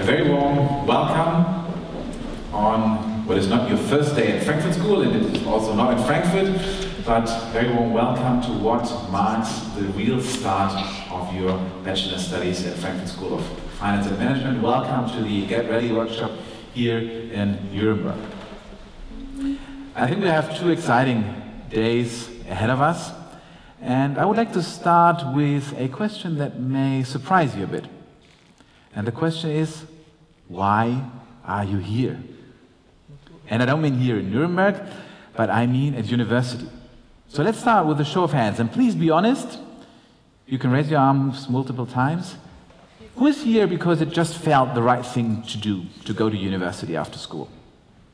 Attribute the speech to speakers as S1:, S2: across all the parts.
S1: very warm welcome on what is not your first day at Frankfurt School, and it is also not in Frankfurt, but very warm welcome to what marks the real start of your bachelor studies at Frankfurt School of Finance and Management. Welcome to the Get Ready workshop here in Nuremberg. I think we have 2 exciting days ahead of us, and I would like to start with a question that may surprise you a bit. And the question is, why are you here? And I don't mean here in Nuremberg, but I mean at university. So let's start with a show of hands, and please be honest. You can raise your arms multiple times. Who is here because it just felt the right thing to do, to go to university after school?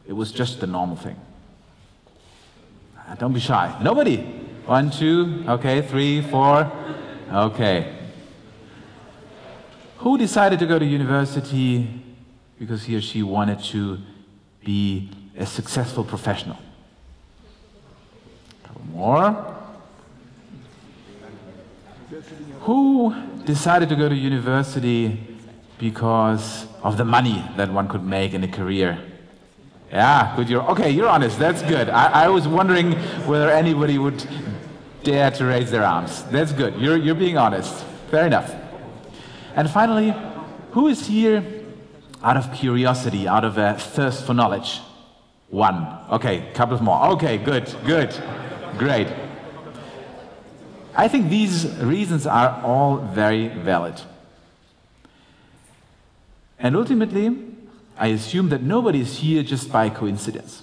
S1: It was just the normal thing. Don't be shy. Nobody? 1, 2, okay, 3, 4, okay. Who decided to go to university because he or she wanted to be a successful professional? A couple more. Who decided to go to university because of the money that one could make in a career? Yeah, good. You're honest. That's good. I was wondering whether anybody would dare to raise their arms. That's good. You're being honest. Fair enough. And finally, who is here out of curiosity, out of a thirst for knowledge? 1. Okay, a couple of more. Okay, good, great. I think these reasons are all very valid. And ultimately, I assume that nobody is here just by coincidence.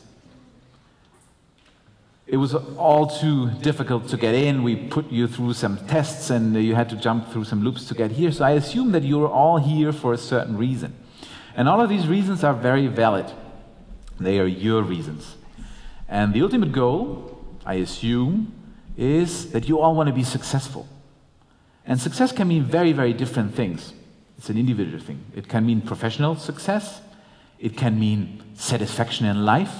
S1: It was all too difficult to get in. We put you through some tests and you had to jump through some loops to get here. So I assume that you're all here for a certain reason. And all of these reasons are very valid. They are your reasons. And the ultimate goal, I assume, is that you all want to be successful. And success can mean very, very different things. It's an individual thing. It can mean professional success. It can mean satisfaction in life.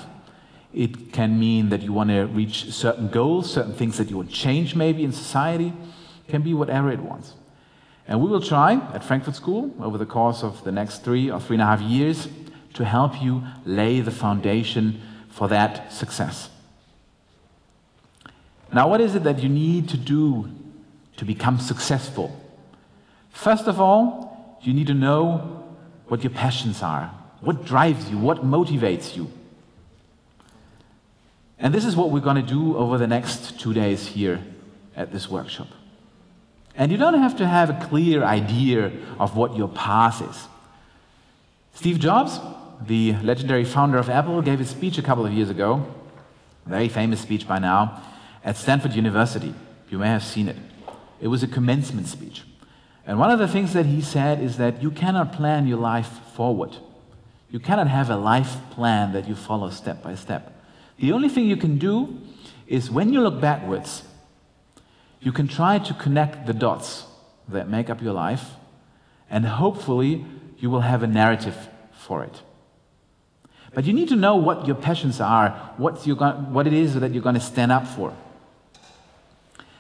S1: It can mean that you want to reach certain goals, certain things that you want to change maybe in society. It can be whatever it wants. And we will try at Frankfurt School over the course of the next 3 or 3.5 years to help you lay the foundation for that success. Now, what is it that you need to do to become successful? First of all, you need to know what your passions are, what drives you, what motivates you. And this is what we're going to do over the next 2 days here at this workshop. And you don't have to have a clear idea of what your path is. Steve Jobs, the legendary founder of Apple, gave a speech a couple of years ago, a very famous speech by now, at Stanford University. You may have seen it. It was a commencement speech. And one of the things that he said is that you cannot plan your life forward. You cannot have a life plan that you follow step by step. The only thing you can do is when you look backwards, you can try to connect the dots that make up your life, and hopefully you will have a narrative for it. But you need to know what your passions are, what it is that you're going to stand up for.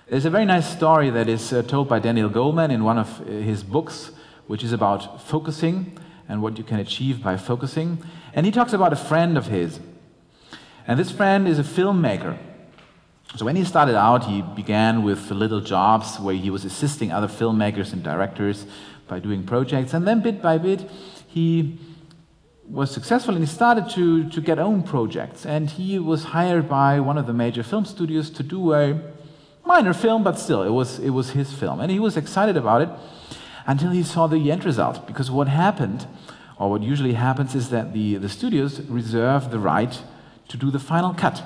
S1: There's a very nice story that is told by Daniel Goleman in one of his books, which is about focusing and what you can achieve by focusing. And he talks about a friend of his. And this friend is a filmmaker. So when he started out, he began with little jobs where he was assisting other filmmakers and directors by doing projects. And then bit by bit, he was successful and he started to get own projects. And he was hired by one of the major film studios to do a minor film, but still, it was his film. And he was excited about it until he saw the end result. Because what happened, or what usually happens, is that the studios reserve the right to do the final cut.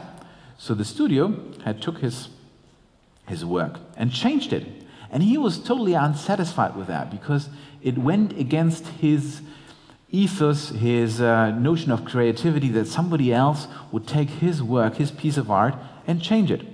S1: So the studio had took his work and changed it. And he was totally unsatisfied with that because it went against his ethos, his notion of creativity, that somebody else would take his work, his piece of art, and change it.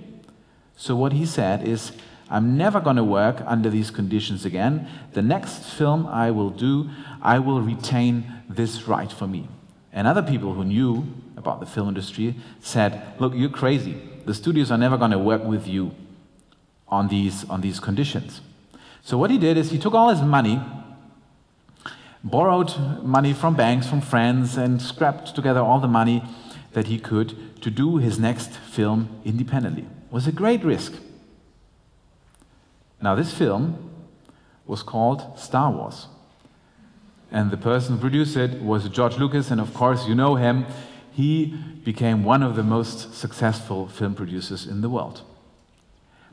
S1: So what he said is, I'm never going to work under these conditions again. The next film I will do, I will retain this right for me. And other people who knew about the film industry said, look, you're crazy. The studios are never going to work with you on these conditions. So what he did is he took all his money, borrowed money from banks, from friends, and scrapped together all the money that he could to do his next film independently. It was a great risk. Now, this film was called Star Wars. And the person who produced it was George Lucas, and of course, you know him. He became one of the most successful film producers in the world.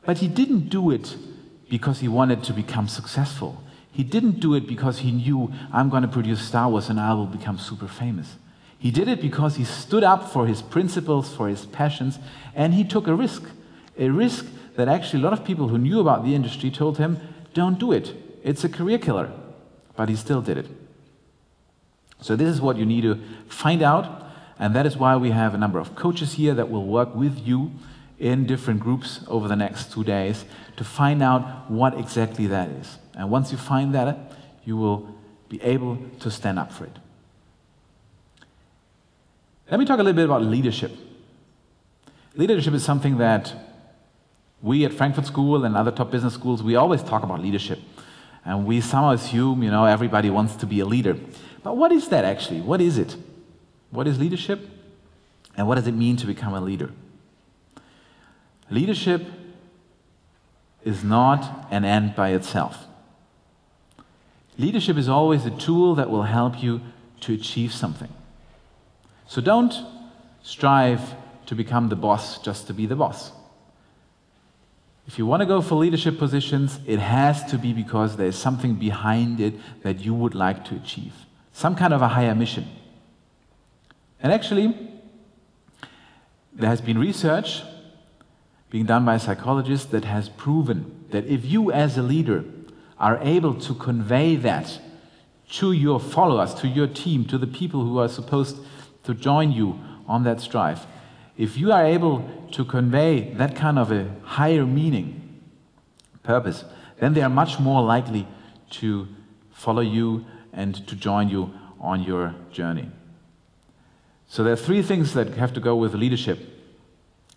S1: But he didn't do it because he wanted to become successful. He didn't do it because he knew, I'm going to produce Star Wars and I will become super famous. He did it because he stood up for his principles, for his passions, and he took a risk that actually a lot of people who knew about the industry told him, don't do it. It's a career killer. But he still did it. So this is what you need to find out, and that is why we have a number of coaches here that will work with you in different groups over the next 2 days to find out what exactly that is. And once you find that, you will be able to stand up for it. Let me talk a little bit about leadership. Leadership is something that we at Frankfurt School and other top business schools, we always talk about leadership. And we somehow assume, everybody wants to be a leader. But what is that actually? What is it? What is leadership? And what does it mean to become a leader? Leadership is not an end by itself. Leadership is always a tool that will help you to achieve something. So don't strive to become the boss just to be the boss. If you want to go for leadership positions, it has to be because there's something behind it that you would like to achieve. Some kind of a higher mission. And actually, there has been research being done by psychologists that has proven that if you as a leader are able to convey that to your followers, to your team, to the people who are supposed to join you on that strive, if you are able to convey that kind of a higher meaning, purpose, then they are much more likely to follow you and to join you on your journey. So there are 3 things that have to go with leadership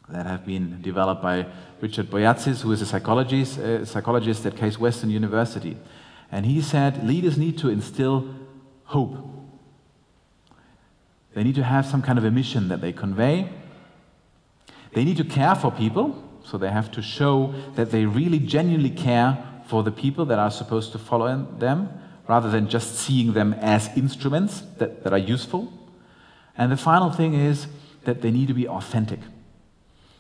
S1: that have been developed by Richard Boyatzis, who is a psychologist at Case Western University. And he said leaders need to instill hope. They need to have some kind of a mission that they convey. They need to care for people, so they have to show that they really genuinely care for the people that are supposed to follow them, rather than just seeing them as instruments that are useful. And the final thing is that they need to be authentic.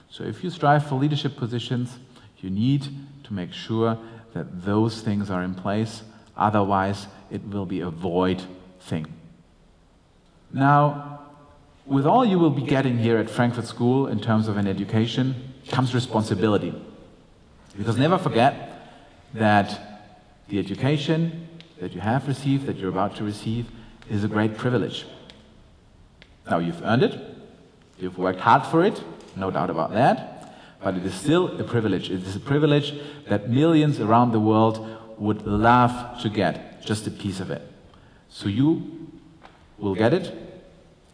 S1: So if you strive for leadership positions, you need to make sure that those things are in place. Otherwise, it will be a void thing. Now, with all you will be getting here at Frankfurt School in terms of an education comes responsibility. Because never forget that the education that you have received, that you're about to receive, is a great privilege. Now, you've earned it, you've worked hard for it, no doubt about that, but it is still a privilege. It is a privilege that millions around the world would love to get, just a piece of it. So you will get it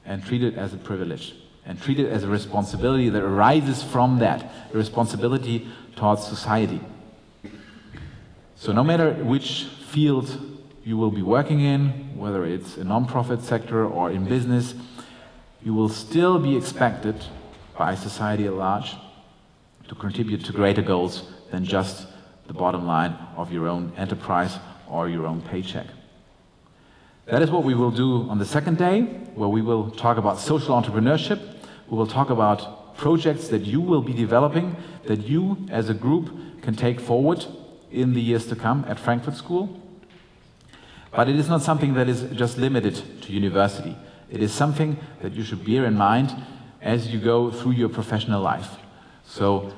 S1: and treat it as a privilege, and treat it as a responsibility that arises from that, a responsibility towards society. So no matter which field you will be working in, whether it's a non-profit sector or in business, you will still be expected by society at large to contribute to greater goals than just the bottom line of your own enterprise or your own paycheck. That is what we will do on the second day, where we will talk about social entrepreneurship. We will talk about projects that you will be developing, that you as a group can take forward in the years to come at Frankfurt School. But it is not something that is just limited to university. It is something that you should bear in mind as you go through your professional life. So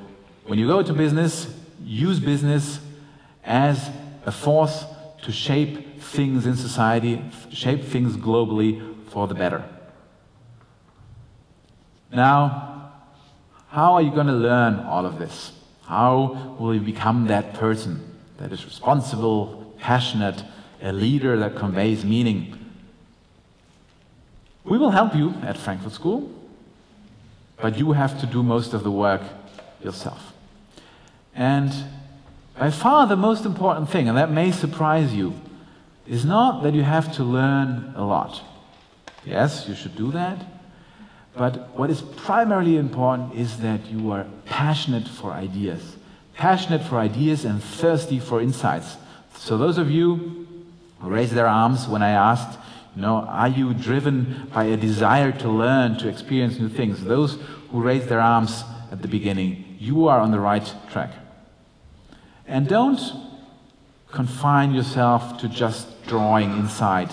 S1: when you go to business, use business as a force to shape things in society, shape things globally for the better. Now, how are you going to learn all of this? How will you become that person that is responsible, passionate, a leader that conveys meaning? We will help you at Frankfurt School, but you have to do most of the work yourself. And by far the most important thing, and that may surprise you, is not that you have to learn a lot. Yes, you should do that. But what is primarily important is that you are passionate for ideas. Passionate for ideas and thirsty for insights. So those of you who raised their arms when I asked, are you driven by a desire to learn, to experience new things? Those who raised their arms at the beginning, you are on the right track. And don't confine yourself to just drawing inside,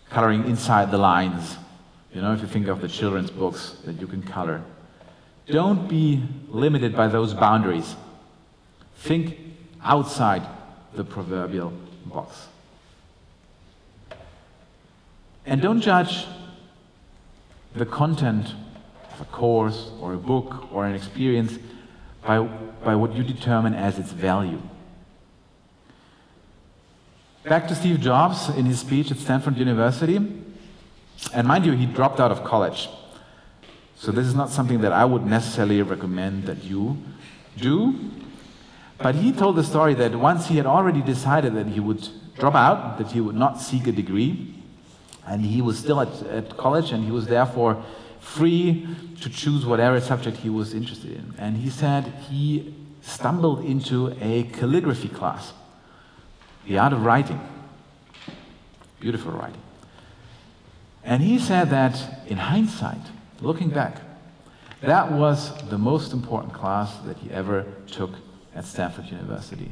S1: coloring inside the lines. If you think of the children's books that you can color. Don't be limited by those boundaries. Think outside the proverbial box. And don't judge the content of a course or a book or an experience by what you determine as its value. Back to Steve Jobs in his speech at Stanford University. And mind you, he dropped out of college. So this is not something that I would necessarily recommend that you do. But he told the story that once he had already decided that he would drop out, that he would not seek a degree, and he was still at college, and he was therefore free to choose whatever subject he was interested in. And he said he stumbled into a calligraphy class, the art of writing, beautiful writing. And he said that in hindsight, looking back, that was the most important class that he ever took at Stanford University.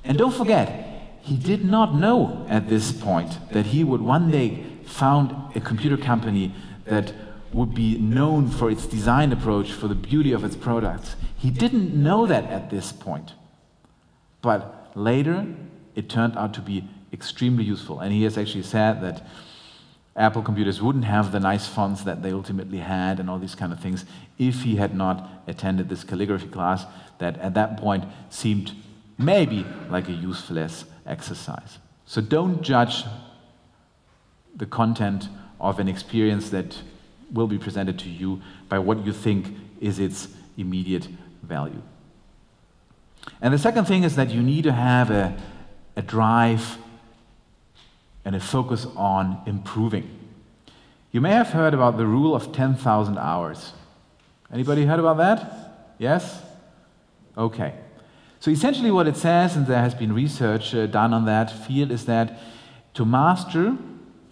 S1: And don't forget, he did not know at this point that he would one day found a computer company that would be known for its design approach, for the beauty of its products. He didn't know that at this point. But later, it turned out to be extremely useful. And he has actually said that Apple computers wouldn't have the nice fonts that they ultimately had and all these kind of things if he had not attended this calligraphy class that at that point seemed maybe like a useless exercise. So don't judge the content of an experience that will be presented to you by what you think is its immediate value. And the second thing is that you need to have a drive and a focus on improving. You may have heard about the rule of 10,000 hours. Anybody heard about that? Yes? Okay. So essentially what it says, and there has been research done on that field, is that to master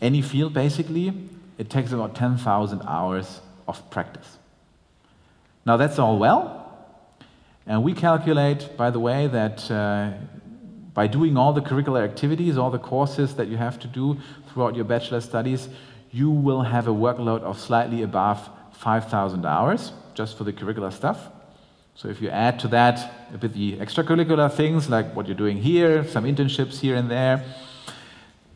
S1: any field, basically, it takes about 10,000 hours of practice. Now that's all well, and we calculate, by the way, that by doing all the curricular activities, all the courses that you have to do throughout your bachelor studies, you will have a workload of slightly above 5,000 hours just for the curricular stuff. So if you add to that a bit the extracurricular things, like what you're doing here, some internships here and there,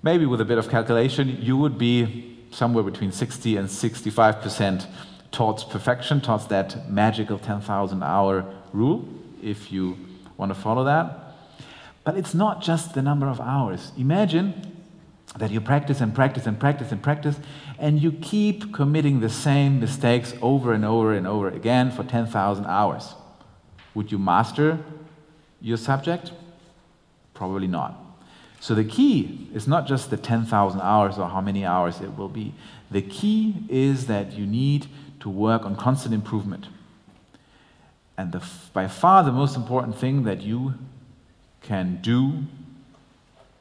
S1: maybe with a bit of calculation, you would be somewhere between 60 and 65% towards perfection, towards that magical 10,000 hour rule, if you want to follow that. But it's not just the number of hours. Imagine that you practice and practice and practice and practice, and you keep committing the same mistakes over and over and over again for 10,000 hours. Would you master your subject? Probably not. So the key is not just the 10,000 hours or how many hours it will be. The key is that you need to work on constant improvement. And by far the most important thing that you can do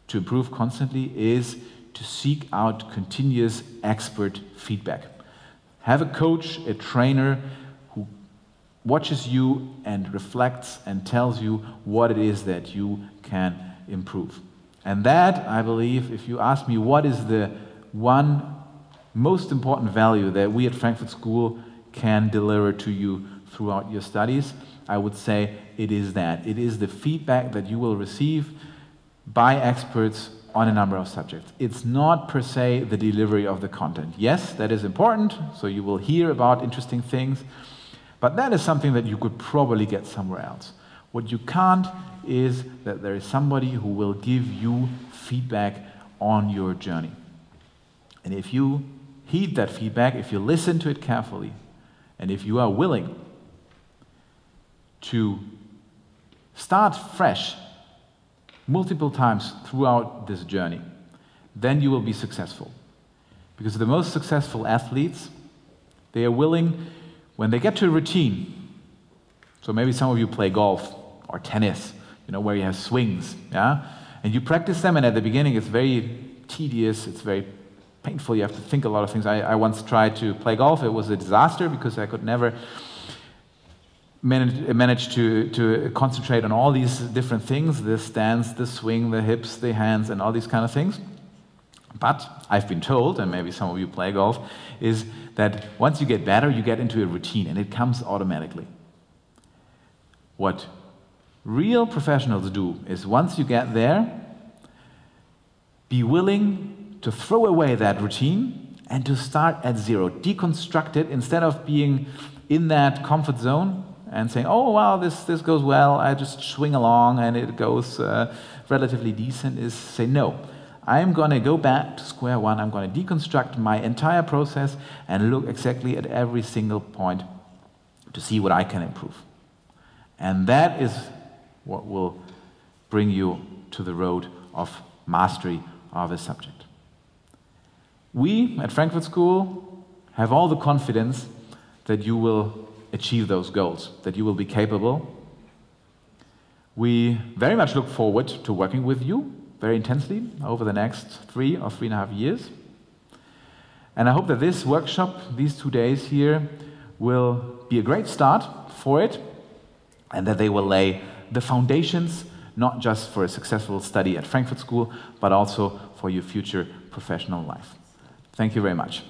S1: to improve constantly is to seek out continuous expert feedback. Have a coach, a trainer who watches you and reflects and tells you what it is that you can improve. And that, I believe, if you ask me what is the one most important value that we at Frankfurt School can deliver to you throughout your studies, I would say it is that. It is the feedback that you will receive by experts on a number of subjects. It's not per se the delivery of the content. Yes, that is important, so you will hear about interesting things, but that is something that you could probably get somewhere else. What you can't is that there is somebody who will give you feedback on your journey. And if you heed that feedback, if you listen to it carefully, and if you are willing to start fresh multiple times throughout this journey, then you will be successful. Because the most successful athletes, they are willing, when they get to a routine, so maybe some of you play golf or tennis, where you have swings, yeah? And you practice them, and at the beginning it's very tedious, it's very painful, you have to think a lot of things. I once tried to play golf. It was a disaster because I could never manage to concentrate on all these different things, the stance, the swing, the hips, the hands, and all these kind of things. But I've been told, and maybe some of you play golf, is that once you get better, you get into a routine, and it comes automatically. What real professionals do is once you get there, be willing to throw away that routine and to start at zero. Deconstruct it instead of being in that comfort zone and saying, oh, wow, this goes well, I just swing along and it goes relatively decent, is say, no. I'm going to go back to square one. I'm going to deconstruct my entire process and look exactly at every single point to see what I can improve. And that is what will bring you to the road of mastery of a subject. We at Frankfurt School have all the confidence that you will achieve those goals, that you will be capable. We very much look forward to working with you very intensely over the next 3 or 3.5 years. And I hope that this workshop, these 2 days here, will be a great start for it, and that they will lay the foundations not just for a successful study at Frankfurt School, but also for your future professional life. Thank you very much.